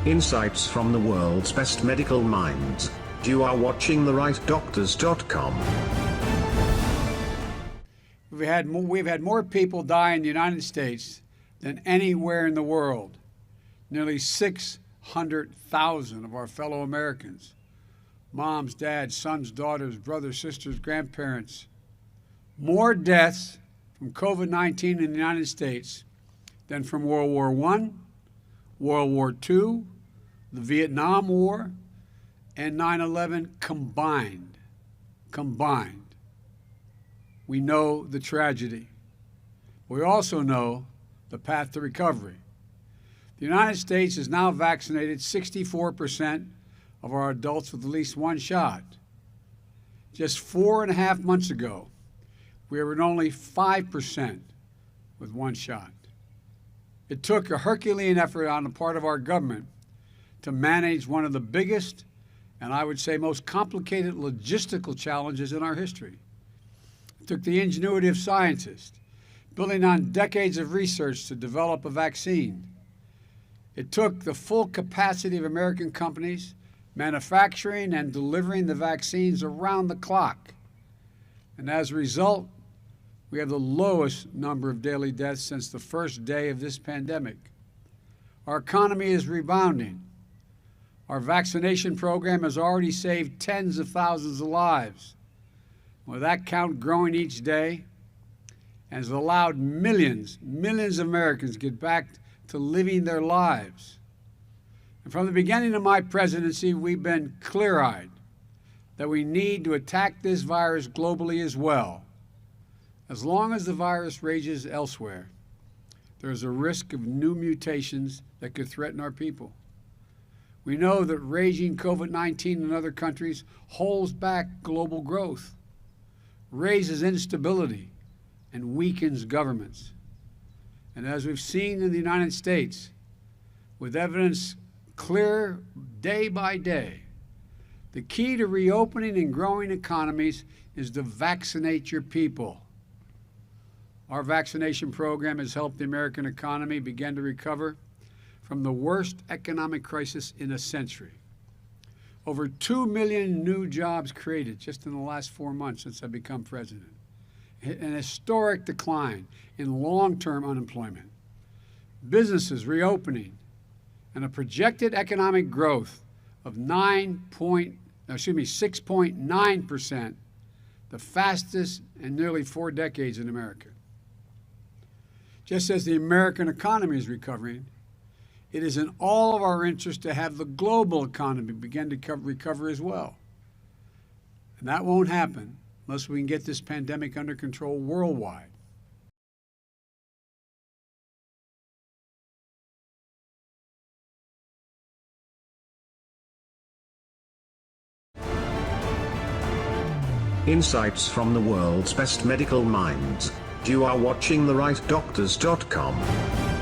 Insights from the world's best medical minds. You are watching TheRightDoctors.com. We've had more people die in the United States than anywhere in the world. Nearly 600,000 of our fellow Americans, moms, dads, sons, daughters, brothers, sisters, grandparents. More deaths from COVID-19 in the United States than from World War I, World War II, the Vietnam War, and 9/11 combined. We know the tragedy. We also know the path to recovery. The United States has now vaccinated 64% of our adults with at least one shot. Just 4.5 months ago, we were at only 5% with one shot. It took a Herculean effort on the part of our government to manage one of the biggest and I would say most complicated logistical challenges in our history. It took the ingenuity of scientists, building on decades of research to develop a vaccine. It took the full capacity of American companies manufacturing and delivering the vaccines around the clock. And as a result, we have the lowest number of daily deaths since the first day of this pandemic. Our economy is rebounding. Our vaccination program has already saved tens of thousands of lives, with that count growing each day, and has allowed millions of Americans get back to living their lives. And from the beginning of my presidency, we've been clear-eyed that we need to attack this virus globally as well. As long as the virus rages elsewhere, there is a risk of new mutations that could threaten our people. We know that raging COVID-19 in other countries holds back global growth, raises instability, and weakens governments. And as we've seen in the United States, with evidence clear day by day, the key to reopening and growing economies is to vaccinate your people. Our vaccination program has helped the American economy begin to recover from the worst economic crisis in a century. Over 2 million new jobs created just in the last 4 months since I've become president. An historic decline in long-term unemployment. Businesses reopening, and a projected economic growth of 6.9%, the fastest in nearly 4 decades in America. Just as the American economy is recovering, it is in all of our interest to have the global economy begin to recover as well. And that won't happen unless we can get this pandemic under control worldwide. Insights from the world's best medical minds. You are watching TheRightDoctors.com.